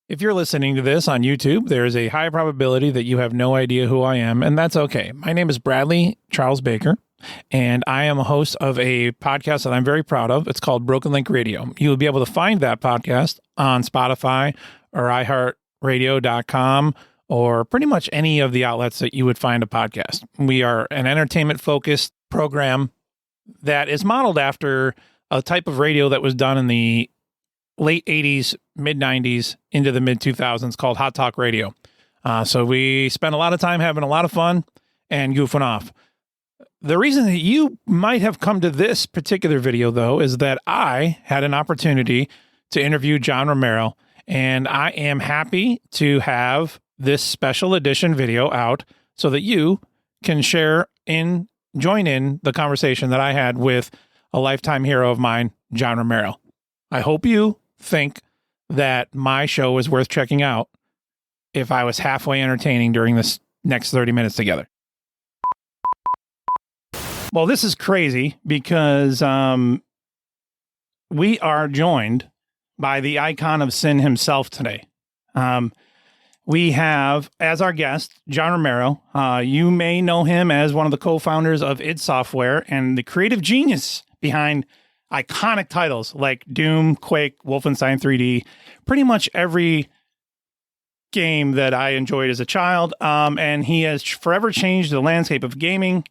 If you're listening to this on YouTube, there is a high probability that you have no idea who I am, and that's okay. My name is Bradley Charles Baker, and I am a host of a podcast that I'm very proud of. It's called BrokenLinkRadio. You will be able to find that podcast on Spotify or iHeartRadio.com or pretty much any of the outlets that you would find a podcast. We are an entertainment-focused program that is modeled after a type of radio that was done in the late 80s, mid 90s into the mid 2000s called Hot Talk Radio. So we spent a lot of time having a lot of fun and goofing off. The reason that you might have come to this particular video, though, is that I had an opportunity to interview John Romero, and I am happy to have this special edition video out so that you can join in the conversation that I had with a lifetime hero of mine, John Romero. I hope you think that my show is worth checking out if I was halfway entertaining during this next 30 minutes together. Well, this is crazy because we are joined by the icon of sin himself today. We have, as our guest, John Romero. You may know him as one of the co-founders of id Software and the creative genius behind iconic titles like Doom, Quake, Wolfenstein 3D, pretty much every game that I enjoyed as a child. And he has forever changed the landscape of gaming.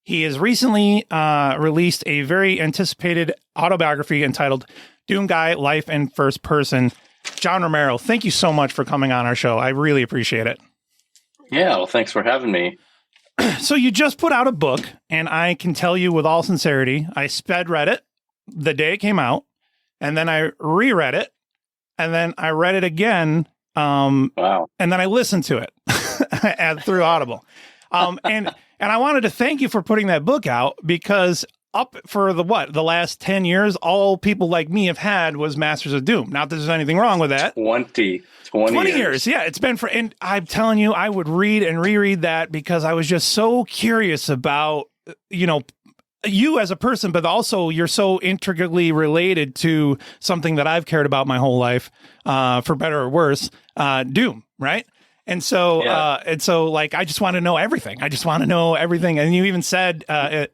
He has recently released a very anticipated autobiography entitled DoomGuy, Life in First Person. John Romero, thank you so much for coming on our show. I really appreciate it. Yeah, well, thanks for having me. So you just put out a book, and I can tell you with all sincerity, I sped read it the day it came out, and then I reread it, and then I read it again. Wow. And then I listened to it through Audible. And I wanted to thank you for putting that book out, because up for the last 10 years, all people like me have had was Masters of Doom. Not that there's anything wrong with that. 20 years. Yeah, it's been and I'm telling you, I would read and reread that because I was just so curious about, you as a person, but also you're so intricately related to something that I've cared about my whole life, for better or worse, Doom, right? And so, like, I just want to know everything. And you even said, in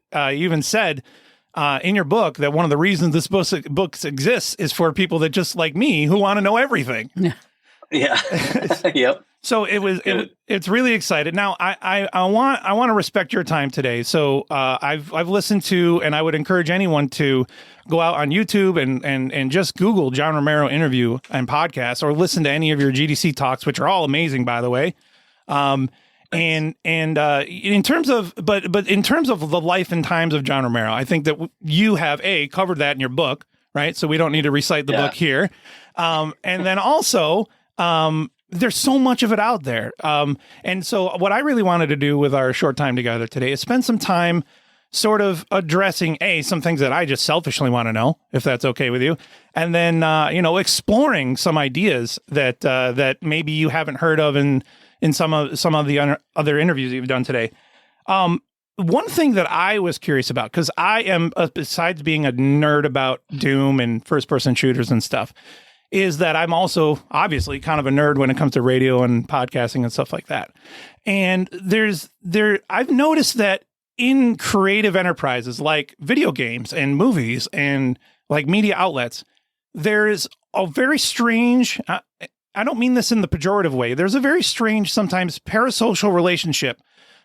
your book that one of the reasons this book exists is for people that just like me who want to know everything. Yeah. Yep. So it's really excited. Now I want to respect your time today. So I've listened to, and I would encourage anyone to go out on YouTube and just Google John Romero interview and podcast, or listen to any of your GDC talks, which are all amazing, by the way. And in terms of the life and times of John Romero, I think that you have covered that in your book, right? So we don't need to recite the book here. And then also, there's so much of it out there. And so what I really wanted to do with our short time together today is spend some time sort of addressing, some things that I just selfishly want to know, if that's okay with you. And then, exploring some ideas that maybe you haven't heard of in some of the other interviews that you've done today. One thing that I was curious about, because I am, besides being a nerd about Doom and first-person shooters and stuff, is that I'm also obviously kind of a nerd when it comes to radio and podcasting and stuff like that. And I've noticed that in creative enterprises like video games and movies and like media outlets, there's a very strange, I don't mean this in the pejorative way, there's a very strange, sometimes parasocial relationship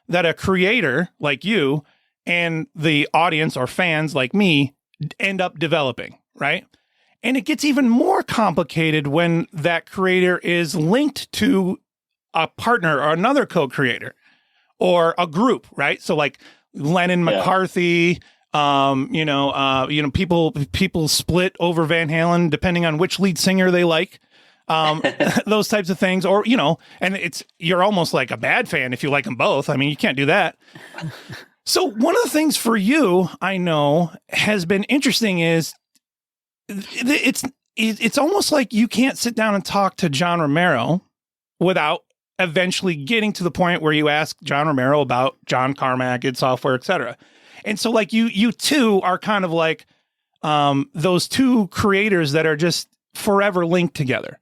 that a creator like you and the audience or fans like me end up developing, right? And it gets even more complicated when that creator is linked to a partner or another co-creator or a group, right? So like Lennon McCarthy, people split over Van Halen depending on which lead singer they like. Those types of things, or, and you're almost like a bad fan if you like them both. I mean, you can't do that. So one of the things for you, I know, has been interesting is it's almost like you can't sit down and talk to John Romero without eventually getting to the point where you ask John Romero about John Carmack, id Software, etc. And so like you two are kind of like those two creators that are just forever linked together,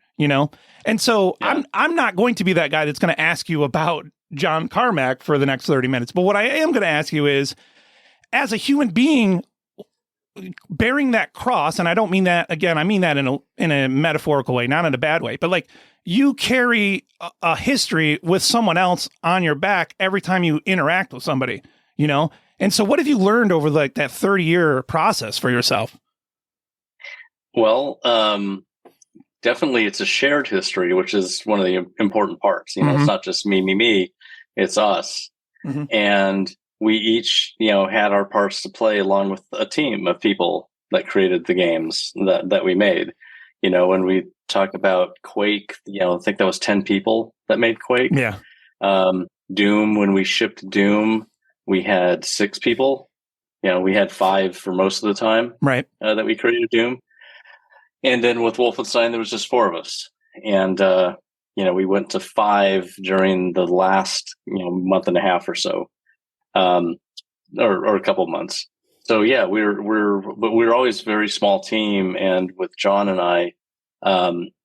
And so I'm not going to be that guy that's going to ask you about John Carmack for the next 30 minutes. But what I am going to ask you is, as a human being bearing that cross, and I don't mean that, again, I mean that in a metaphorical way, not in a bad way, but like you carry a history with someone else on your back every time you interact with somebody, you know? And so what have you learned over like that 30-year process for yourself? Well, definitely it's a shared history, which is one of the important parts. You know, it's not just me, it's us. And we each, you know, had our parts to play along with a team of people that created the games that we made. You know, when we talk about Quake, you know, I think that was 10 people that made Quake. Yeah. Doom, when we shipped Doom, we had 6 people. You know, we had 5 for most of the time, right? That we created Doom. And then with Wolfenstein, there was just 4 of us. And, you know, we went to 5 during the last, you know, month and a half or so. Or a couple months. So yeah, we're always a very small team. And with John and I,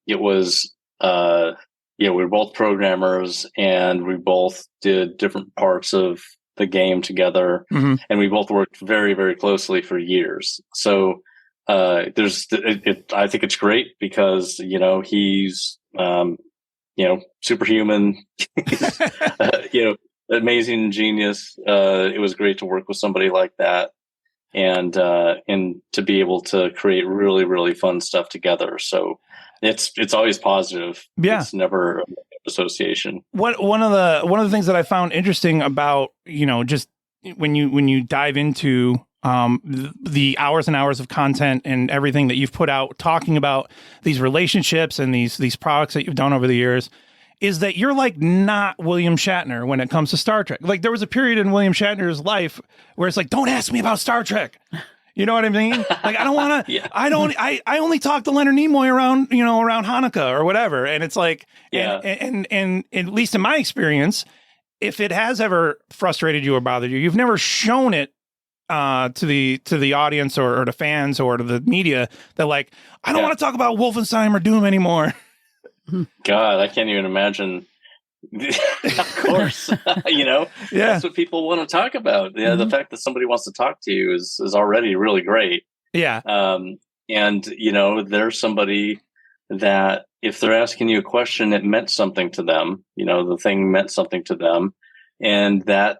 it was, we were both programmers and we both did different parts of the game together. And we both worked very, very closely for years. So, I think it's great because, you know, he's, you know, superhuman, you know, amazing genius. It was great to work with somebody like that, and to be able to create really, really fun stuff together. So it's always positive. Yeah, it's never association. One of the things that I found interesting about, you know, just when you dive into the hours and hours of content and everything that you've put out, talking about these relationships and these products that you've done over the years, is that you're like not William Shatner when it comes to Star Trek. Like there was a period in William Shatner's life where it's like, don't ask me about Star Trek. You know what I mean? Like I don't want to. I only talk to Leonard Nimoy around Hanukkah or whatever. And it's like, and at least in my experience, if it has ever frustrated you or bothered you, you've never shown it to the audience or to fans or to the media that like, I don't want to talk about Wolfenstein or Doom anymore. God, I can't even imagine. Of course, you know, that's what people want to talk about. Yeah, the fact that somebody wants to talk to you is already really great. Yeah. And you know, there's somebody that if they're asking you a question, it meant something to them. You know, the thing meant something to them, and that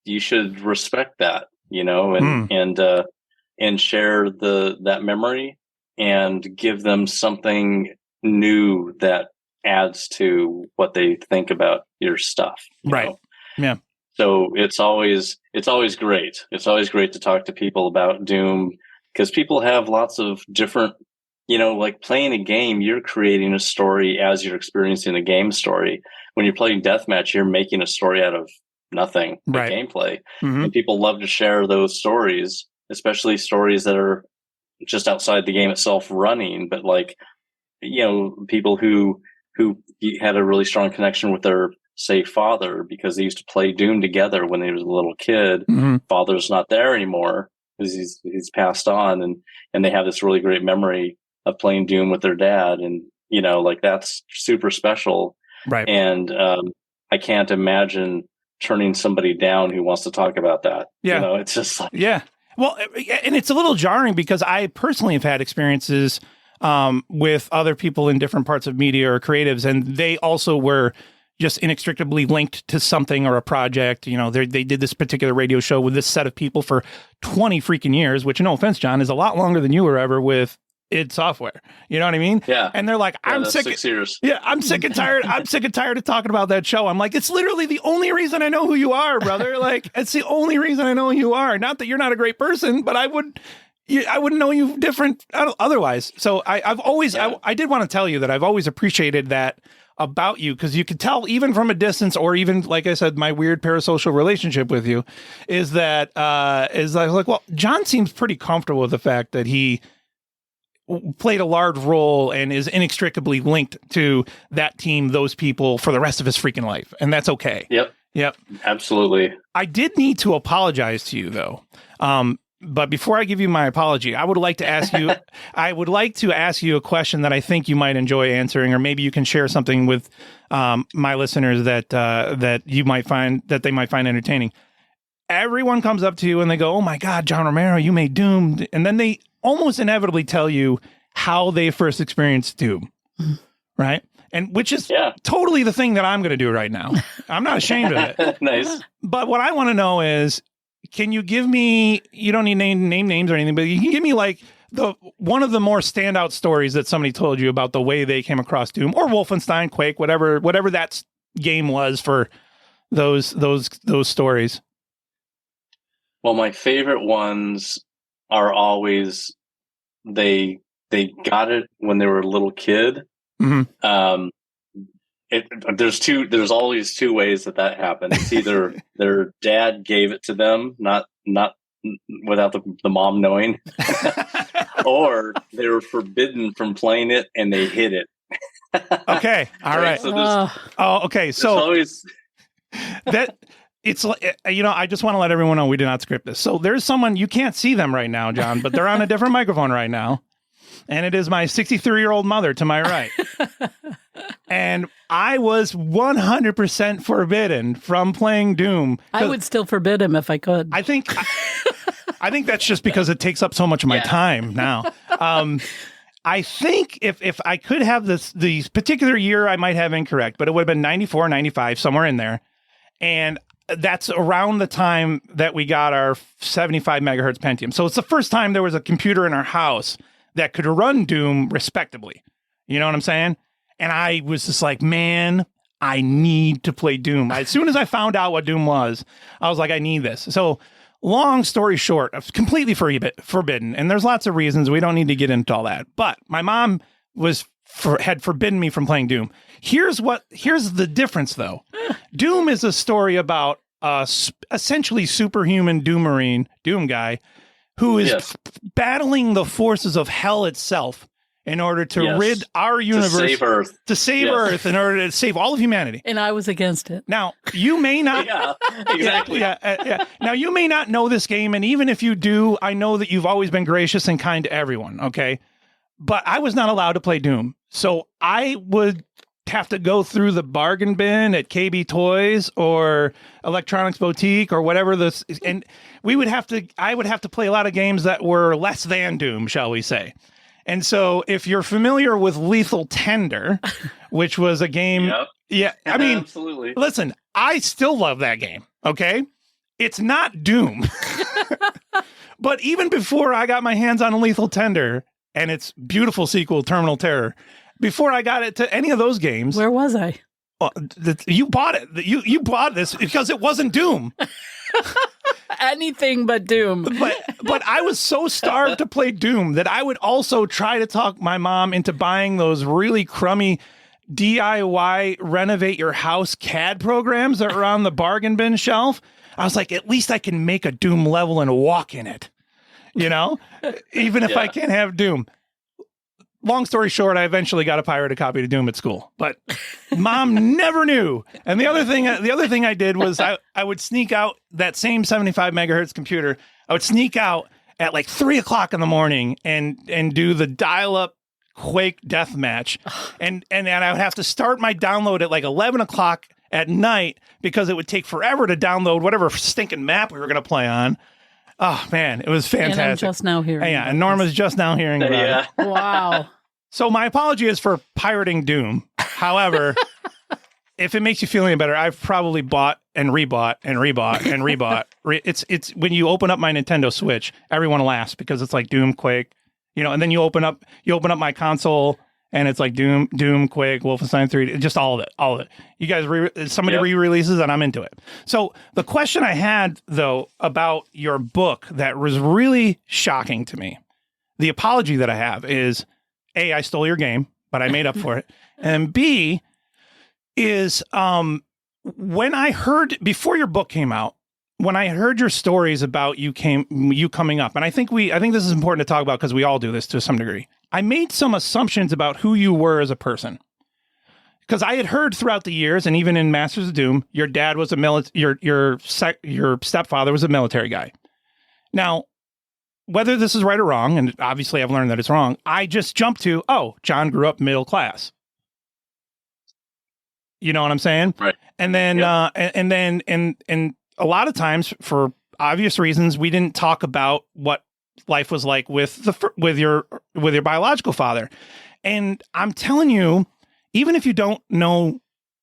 you should respect that. You know, and share that memory and give them something new that adds to what they think about your stuff. You know? Yeah. So it's always great. It's always great to talk to people about Doom because people have lots of different, you know, like playing a game, you're creating a story as you're experiencing a game story. When you're playing deathmatch, you're making a story out of nothing, but gameplay. And people love to share those stories, especially stories that are just outside the game itself running, but like, you know, people who had a really strong connection with their, say, father because they used to play Doom together when he was a little kid. Father's not there anymore because he's passed on, and they have this really great memory of playing Doom with their dad, and you know, like that's super special. Right. And I can't imagine turning somebody down who wants to talk about that. Yeah. You know, it's just like Well, and it's a little jarring because I personally have had experiences with other people in different parts of media or creatives, and they also were just inextricably linked to something or a project. You know, they did this particular radio show with this set of people for 20 freaking years, which, no offense, John, is a lot longer than you were ever with id Software. You know what I mean? Yeah. And they're like, I'm sick. 6 years. Yeah, I'm sick and tired. I'm sick and tired of talking about that show. I'm like, it's literally the only reason I know who you are, brother. Like, it's the only reason I know who you are. Not that you're not a great person, but I wouldn't know you different otherwise. So I've always, I did want to tell you that I've always appreciated that about you, because you could tell even from a distance, or even, like I said, my weird parasocial relationship with you is that, is like, well, John seems pretty comfortable with the fact that he played a large role and is inextricably linked to that team, those people, for the rest of his freaking life. And that's okay. Yep. Yep. Absolutely. I did need to apologize to you, though. But before I give you my apology, I would like to ask you a question that I think you might enjoy answering, or maybe you can share something with my listeners that they might find entertaining. Everyone comes up to you and they go, "Oh my God, John Romero, you made Doom," and then they almost inevitably tell you how they first experienced Doom, right? And which is totally the thing that I'm going to do right now. I'm not ashamed of it. Nice. But what I want to know is, can you give me, you don't need name names or anything, but you can give me like one of the more standout stories that somebody told you about the way they came across Doom or Wolfenstein, Quake, whatever that game was for those stories. Well, my favorite ones are always they got it when they were a little kid. Mm-hmm. There's always two ways that happened. It's either their dad gave it to them, not without the mom knowing, or they were forbidden from playing it and they hid it. Okay. All right. So okay. So always that it's like, I just want to let everyone know we did not script this. So there's someone, you can't see them right now, John, but they're on a different microphone right now. And it is my 63-year-old mother to my right. And I was 100% forbidden from playing Doom. I would still forbid him if I could. I think that's just because it takes up so much of my time now. I think if I could have the particular year, I might have incorrect, but it would have been 94, 95, somewhere in there. And that's around the time that we got our 75 megahertz Pentium. So it's the first time there was a computer in our house that could run Doom respectably. You know what I'm saying? And I was just like, man, I need to play Doom. As soon as I found out what Doom was, I was like, I need this. So long story short, completely forbidden. And there's lots of reasons. We don't need to get into all that. But my mom had forbidden me from playing Doom. Here's the difference, though. Doom is a story about essentially superhuman DoomGuy, who is battling the forces of hell itself in order to rid our universe, to save Earth, in order to save all of humanity. And I was against it. Now, you may not. Yeah, exactly. Now, you may not know this game, and even if you do, I know that you've always been gracious and kind to everyone, okay? But I was not allowed to play Doom, so I would have to go through the bargain bin at KB Toys or Electronics Boutique or whatever this is, and I would have to play a lot of games that were less than Doom, shall we say. And so if you're familiar with Lethal Tender, which was a game, I mean, absolutely. Listen, I still love that game. Okay. It's not Doom, but even before I got my hands on Lethal Tender and its beautiful sequel, Terminal Terror, before I got it to any of those games. Where was I? Well, you bought it. You bought this because it wasn't Doom. Anything but Doom. But I was so starved to play Doom that I would also try to talk my mom into buying those really crummy DIY renovate your house CAD programs that were on the bargain bin shelf. I was like, at least I can make a Doom level and walk in it, even if I can't have Doom. Long story short, I eventually got a pirated copy of Doom at school, but Mom never knew. And the other thing I did was I would sneak out that same 75 megahertz computer. I would sneak out at like 3:00 in the morning and do the dial-up Quake deathmatch, and I would have to start my download at like 11:00 at night because it would take forever to download whatever stinking map we were going to play on. Oh, man, it was fantastic. And I'm just now hearing and Norma's just now hearing about it. Wow. So my apology is for pirating Doom. However, if it makes you feel any better, I've probably bought and rebought and rebought and rebought. It's when you open up my Nintendo Switch, everyone laughs because it's like Doom, Quake, and then you open up my console and it's like Doom, Quake, Wolfenstein 3, just all of it. You guys, somebody re-releases and I'm into it. So the question I had, though, about your book that was really shocking to me, the apology that I have is, A, I stole your game, but I made up for it. And B, is when I heard, before your book came out, when I heard your stories about you coming up, and I think this is important to talk about because we all do this to some degree. I made some assumptions about who you were as a person. Because I had heard throughout the years, and even in Masters of Doom, your dad was your stepfather was a military guy. Now, whether this is right or wrong, and obviously I've learned that it's wrong, I just jump to, oh, John grew up middle class. You know what I'm saying? Right. And then, and a lot of times, for obvious reasons, we didn't talk about what life was like with your biological father. And I'm telling you, even if you don't know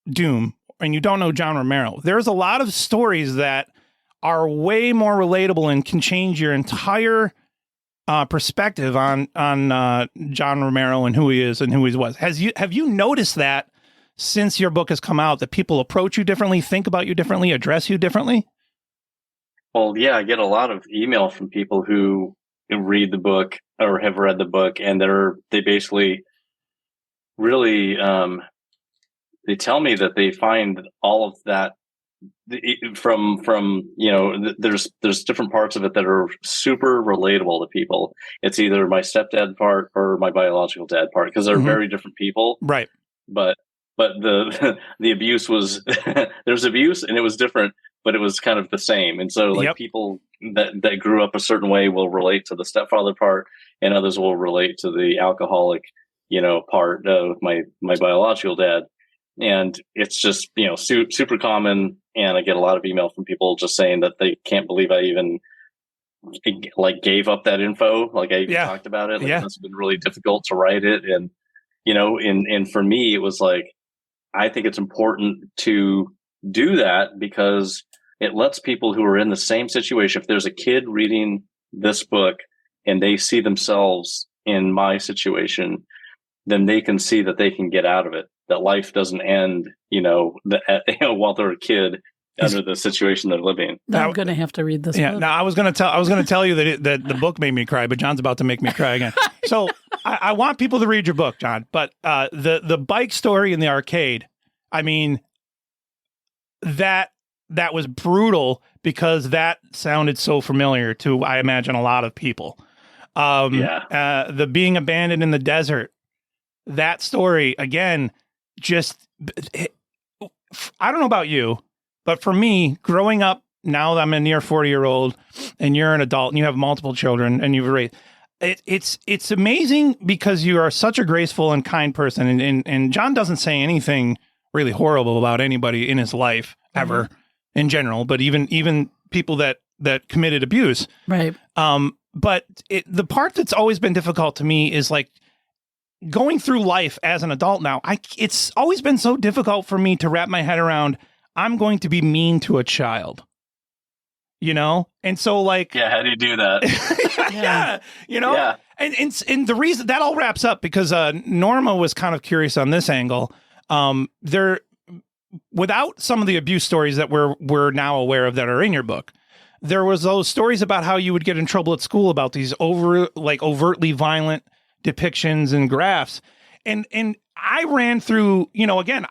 Doom and you don't know John Romero, there's a lot of stories that are way more relatable and can change your entire perspective on John Romero and who he is and who he was. Have you noticed that since your book has come out, that people approach you differently, think about you differently, address you differently? Well, yeah, I get a lot of email from people who read the book or have read the book, and they basically really they tell me that they find all of that from there's different parts of it that are super relatable to people. It's either my stepdad part or my biological dad part, because they're very different people, right? But the abuse was there's abuse, and it was different, but it was kind of the same. And so people that grew up a certain way will relate to the stepfather part, and others will relate to the alcoholic, part of my biological dad. And it's just, super common. And I get a lot of email from people just saying that they can't believe I even gave up that info. Like I even talked about it. It's been really difficult to write it. And, and for me, it was like, I think it's important to do that because it lets people who are in the same situation, if there's a kid reading this book and they see themselves in my situation, then they can see that they can get out of it, that life doesn't end, while they're a kid under the situation they're living. I'm going to have to read this book. Now I was going to tell you that the book made me cry, but John's about to make me cry again. So I want people to read your book, John, but the bike story in the arcade, I mean, that was brutal because that sounded so familiar to, I imagine, a lot of people. The being abandoned in the desert, that story, again, I don't know about you, but for me, growing up, now that I'm a near 40-year-old and you're an adult and you have multiple children and you've raised, it's amazing because you are such a graceful and kind person. And John doesn't say anything really horrible about anybody in his life ever in general, but even people that committed abuse. Right. But the part that's always been difficult to me is like going through life as an adult now. It's always been so difficult for me to wrap my head around, I'm going to be mean to a child, And so like, how do you do that? And the reason that all wraps up because Norma was kind of curious on this angle. Without some of the abuse stories that we're now aware of that are in your book, there was those stories about how you would get in trouble at school about these overtly violent depictions and graphs. And I ran through, again,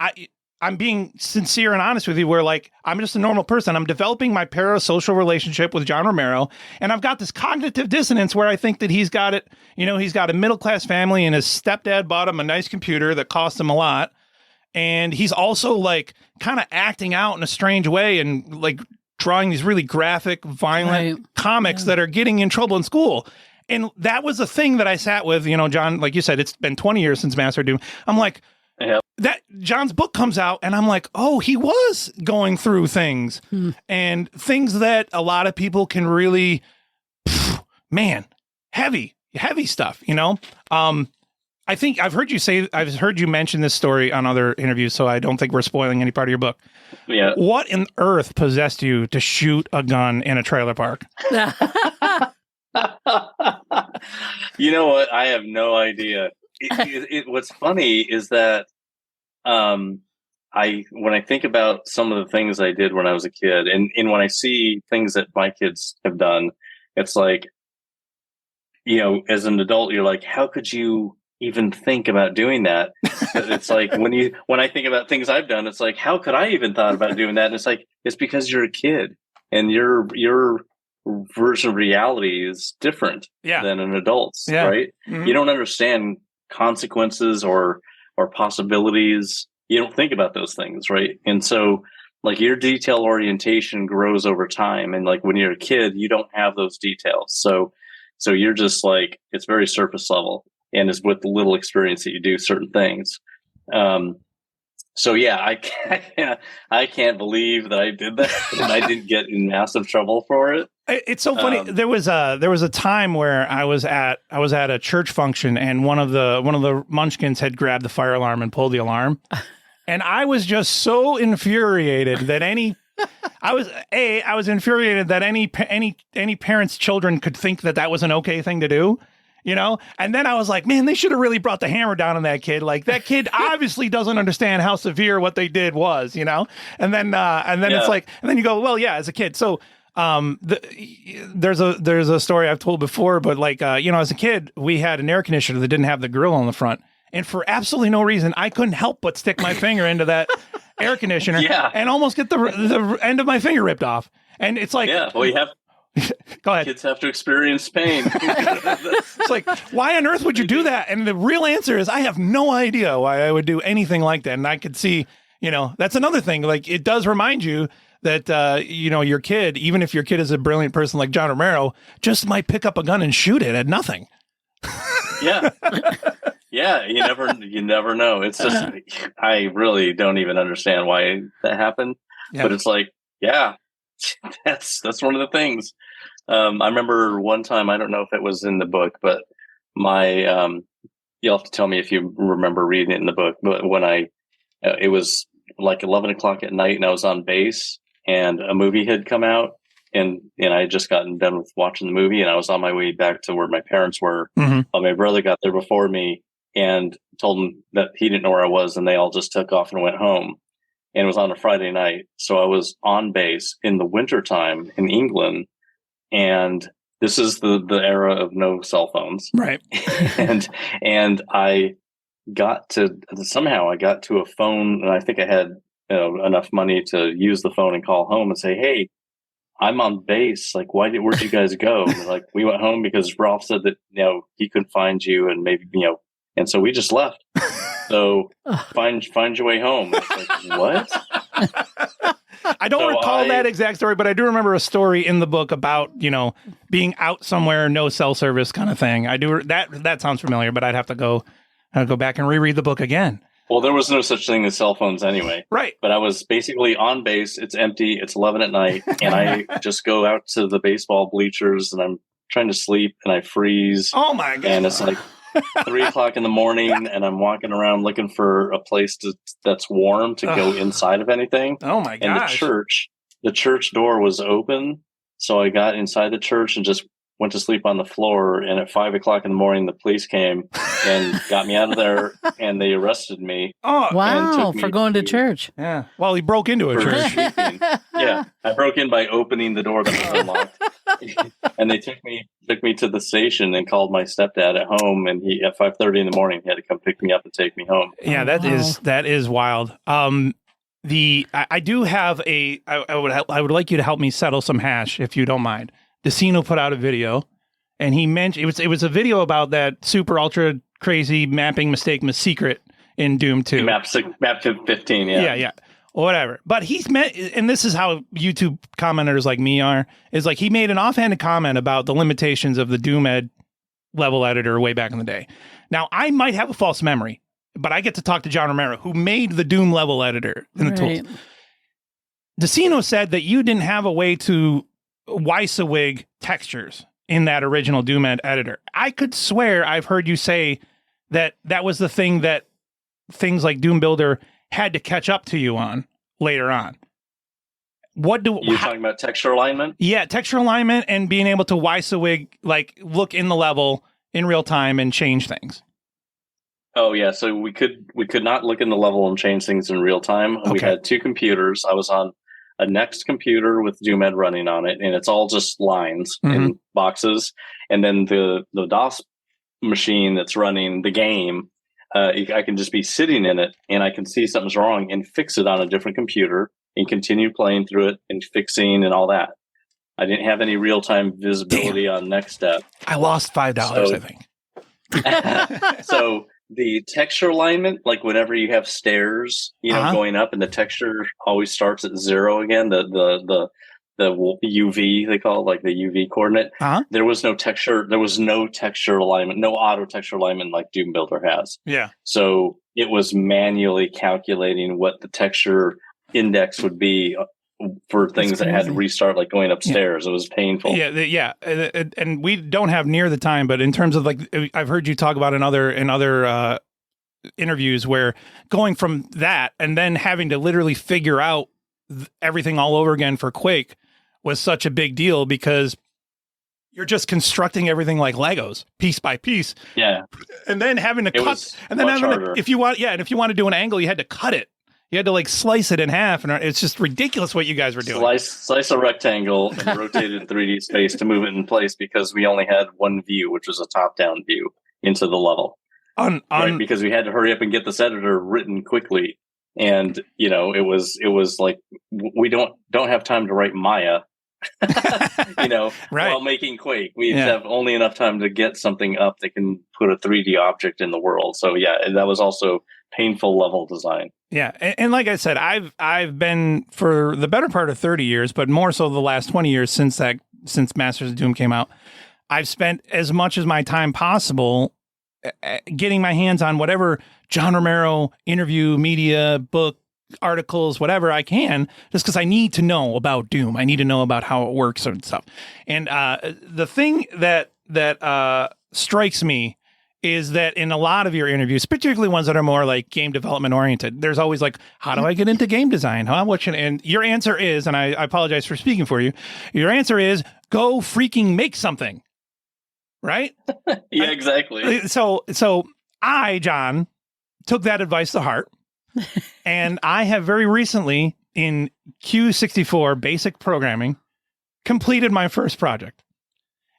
I'm being sincere and honest with you, where like, I'm just a normal person. I'm developing my parasocial relationship with John Romero. And I've got this cognitive dissonance where I think that he's got it, he's got a middle-class family and his stepdad bought him a nice computer that cost him a lot. And he's also like kind of acting out in a strange way and like drawing these really graphic, violent comics that are getting in trouble in school. And that was the thing that I sat with, John, like you said, it's been 20 years since Master Doom. I'm like, that John's book comes out and I'm like, oh, he was going through things and things that a lot of people can really, heavy stuff, I think I've heard you mention this story on other interviews, so I don't think we're spoiling any part of your book. Yeah. What in earth possessed you to shoot a gun in a trailer park? You know what? I have no idea. What's funny is that when I think about some of the things I did when I was a kid, and when I see things that my kids have done, it's like, as an adult, you're like, how could you even think about doing that? It's like when I think about things I've done, it's like, how could I even thought about doing that? And it's like, it's because you're a kid and your version of reality is different than an adult's, right? Mm-hmm. You don't understand consequences or possibilities. You don't think about those things, right? And so like your detail orientation grows over time. And like when you're a kid, you don't have those details. So So you're just like, it's very surface level, and it's with the little experience that you do certain things. So yeah, I can't believe that I did that, and I didn't get in massive trouble for it. It's so funny. There was a time where I was at a church function, and one of the munchkins had grabbed the fire alarm and pulled the alarm, and I was just so infuriated that I was infuriated that any parent's children could think that was an okay thing to do. You know, and then I was like, man, they should have really brought the hammer down on that kid. Like, that kid obviously doesn't understand how severe what they did was, you know? And then it's like, and then you go, well, yeah, as a kid. So, there's a story I've told before, but like, as a kid, we had an air conditioner that didn't have the grill on the front. And for absolutely no reason, I couldn't help but stick my finger into that air conditioner and almost get the end of my finger ripped off. And it's like, yeah, well, you have. Go ahead. Kids have to experience pain. It's like, why on earth would you do that? And the real answer is, I have no idea why I would do anything like that. And I could see, that's another thing. Like, it does remind you that, your kid, even if your kid is a brilliant person like John Romero, just might pick up a gun and shoot it at nothing. Yeah. Yeah. You never know. It's just, I really don't even understand why that happened. Yeah. But it's like, yeah, that's one of the things. I remember one time, I don't know if it was in the book, but you'll have to tell me if you remember reading it in the book, but when it was like 11 o'clock at night and I was on base and a movie had come out and I had just gotten done with watching the movie and I was on my way back to where my parents were. Mm-hmm. My brother got there before me and told him that he didn't know where I was and they all just took off and went home. And it was on a Friday night. So I was on base in the wintertime in England. And this is the era of no cell phones. Right. and I got to a phone, and I think I had enough money to use the phone and call home and say, hey, I'm on base. Like, where'd you guys go? And like, we went home because Ralph said that, he couldn't find you and maybe, and so we just left. So find your way home. It's like, what? I don't recall that exact story, but I do remember a story in the book about, being out somewhere, no cell service kind of thing. I do that sounds familiar, but I'd have to go back and reread the book again. Well, there was no such thing as cell phones anyway. Right. But I was basically on base. It's empty. It's 11 at night. And I just go out to the baseball bleachers and I'm trying to sleep and I freeze. Oh my God. And it's like 3 o'clock in the morning and I'm walking around looking for a place that's warm to go inside of anything. Oh my gosh. And the church door was open. So I got inside the church and just went to sleep on the floor. And at 5 o'clock in the morning, the police came and got me out of there and they arrested me. Oh, wow. For going to church. Yeah. Well, he broke into a church. Yeah. I broke in by opening the door that was unlocked. And they took me to the station and called my stepdad at home. And he, at 5:30 in the morning, he had to come pick me up and take me home. Yeah, that is wild. I do have I would like you to help me settle some hash if you don't mind. Decino put out a video and he mentioned it was a video about that super ultra crazy mapping mistake secret in Doom 2. Map 15, yeah. Yeah. Whatever. But he's met, and this is how YouTube commenters like me are, is like he made an offhanded comment about the limitations of the Doom Ed level editor way back in the day. Now, I might have a false memory, but I get to talk to John Romero, who made the Doom level editor in the tools. Decino said that you didn't have a way to WYSIWYG textures in that original Doom Ed editor. I could swear I've heard you say that was the thing that things like Doom Builder had to catch up to you on later on. You're talking about texture alignment? Yeah, texture alignment and being able to WYSIWYG, like look in the level in real time and change things. Oh yeah, so we could not look in the level and change things in real time. Okay. We had two computers. I was on a Next computer with DoomEd running on it, and it's all just lines and boxes. And then the DOS machine that's running the game, I can just be sitting in it, and I can see something's wrong and fix it on a different computer and continue playing through it and fixing and all that. I didn't have any real-time visibility on Next Step. I lost $5, I think. So the texture alignment, like whenever you have stairs, going up and the texture always starts at 0 again, the UV, they call it, like the UV coordinate. There was no texture. There was no texture alignment, no auto texture alignment like Doom Builder has. Yeah. So it was manually calculating what the texture index would be for things that had to restart, like going upstairs. It was painful. Yeah. And we don't have near the time, but in terms of like, I've heard you talk about in other interviews where going from that and then having to literally figure out everything all over again for Quake was such a big deal because you're just constructing everything like Legos, piece by piece. Yeah. And then having to cut, and then if you want to do an angle, you had to cut it. You had to like slice it in half, and it's just ridiculous what you guys were doing. Slice a rectangle and rotate it in 3D space to move it in place because we only had one view, which was a top-down view into the level. Right? Because we had to hurry up and get this editor written quickly, and it was like we don't have time to write Maya, right. while making Quake. We have only enough time to get something up that can put a 3D object in the world. So that was also painful level design. Yeah, and like I said, I've been for the better part of 30 years, but more so the last 20 years since Masters of Doom came out, I've spent as much as my time possible getting my hands on whatever John Romero interview, media, book, articles, whatever I can, just because I need to know about Doom. I need to know about how it works and stuff. And the thing that strikes me is that in a lot of your interviews, particularly ones that are more like game development oriented, there's always like, how do I get into game design? And your answer is, and I apologize for speaking for you, your answer is go freaking make something. Right? Yeah, exactly. So I, John, took that advice to heart. And I have very recently in Q64 basic programming completed my first project.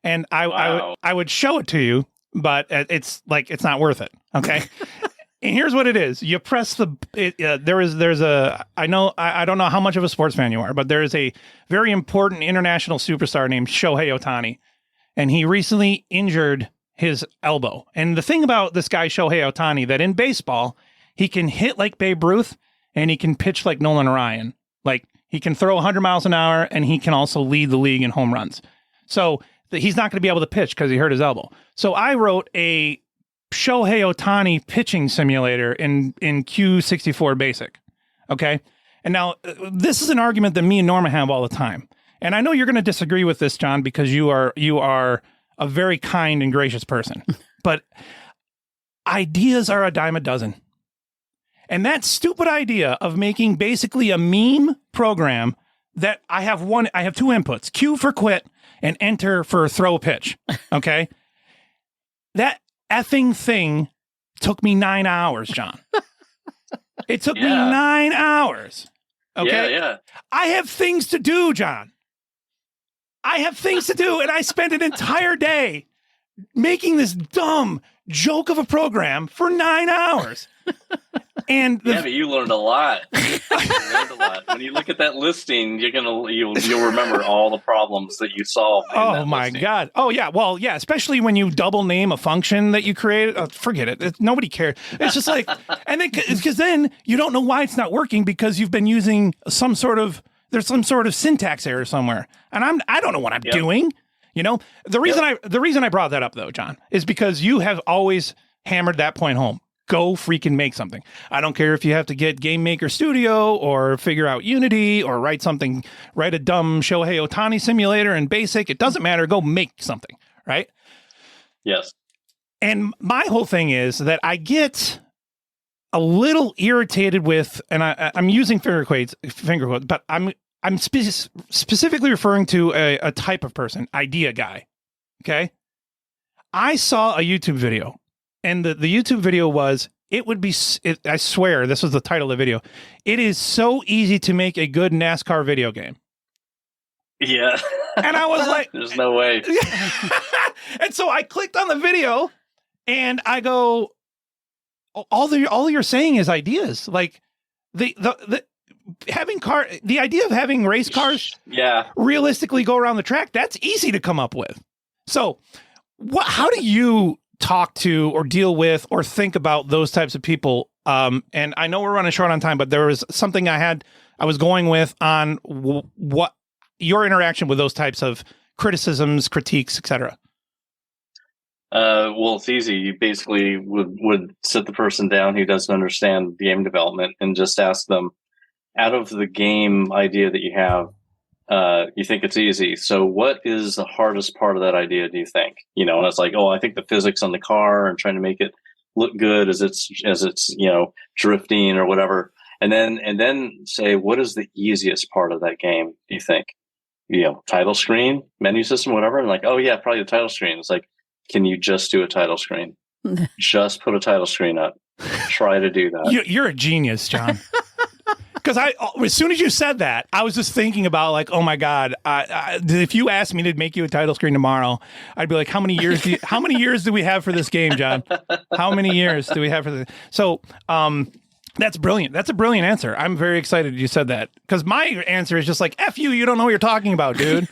And I would show it to you, but it's not worth it. Okay. And here's what it is. You press there's a, I don't know how much of a sports fan you are, but there is a very important international superstar named Shohei Ohtani. And he recently injured his elbow. And the thing about this guy, Shohei Ohtani, that in baseball, he can hit like Babe Ruth and he can pitch like Nolan Ryan. Like he can throw 100 miles an hour and he can also lead the league in home runs. So he's not going to be able to pitch because he hurt his elbow. So I wrote a Shohei Ohtani pitching simulator in Q64 Basic. Okay. And now this is an argument that me and Norma have all the time. And I know you're going to disagree with this, John, because you are a very kind and gracious person. But ideas are a dime a dozen. And that stupid idea of making basically a meme program that I have two inputs, Q for quit and enter for throw pitch. Okay. That effing thing took me 9 hours, John. It took me 9 hours. Okay. Yeah. I have things to do, John. I have things to do, and I spent an entire day making this dumb joke of a program for 9 hours. And but you learned a lot. When you look at that listing, you'll remember all the problems that you solved. Oh my listing. God! Oh yeah, well yeah, especially when you double name a function that you created. Forget it. Nobody cared. It's just like, and then because then you don't know why it's not working because you've been using there's some sort of syntax error somewhere, and I don't know what I'm doing. The reason I brought that up though, John, is because you have always hammered that point home. Go freaking make something. I don't care if you have to get Game Maker Studio or figure out Unity or write a dumb Shohei Ohtani simulator in Basic. It doesn't matter. Go make something, right? Yes. And my whole thing is that I get a little irritated with, and I'm using finger quotes, but I'm specifically referring to a type of person, idea guy. Okay. I saw a YouTube video. And the YouTube video was, I swear, this was the title of the video. It is so easy to make a good NASCAR video game. Yeah. And I was like, there's no way. And so I clicked on the video and I go, all you're saying is ideas. Like the idea of having race cars realistically go around the track, that's easy to come up with. So how do you talk to or deal with or think about those types of people? And I know we're running short on time, but there was something I was going with on your interaction with those types of criticisms, critiques, etc.? Well, it's easy. You basically would sit the person down who doesn't understand game development and just ask them, out of the game idea that you have, you think it's easy. So what is the hardest part of that idea, do you think? And it's like, oh, I think the physics on the car and trying to make it look good as it's drifting or whatever. And then say, what is the easiest part of that game, do you think? Title screen, menu system, whatever. And like, oh yeah, probably the title screen. It's like, can you just do a title screen? Just put a title screen up. Try to do that. You're a genius, John. Because as soon as you said that, I was just thinking about like, oh my God, if you asked me to make you a title screen tomorrow, I'd be like, how many years do we have for this game, John? How many years do we have for this? So, that's brilliant. That's a brilliant answer. I'm very excited you said that, because my answer is just like, F you don't know what you're talking about, dude.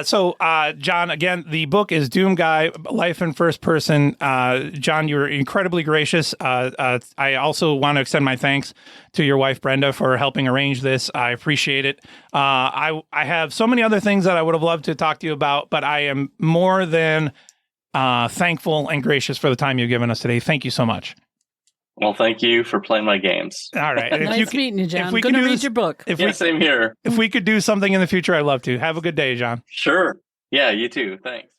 So, John, again, the book is DoomGuy, Life in First Person. John, you were incredibly gracious. I also want to extend my thanks to your wife, Brenda, for helping arrange this. I appreciate it. I have so many other things that I would have loved to talk to you about, but I am more than thankful and gracious for the time you've given us today. Thank you so much. Well, thank you for playing my games. All right. And nice meeting you, John. I'm going to read your book. Same here. If we could do something in the future, I'd love to. Have a good day, John. Sure. Yeah, you too. Thanks.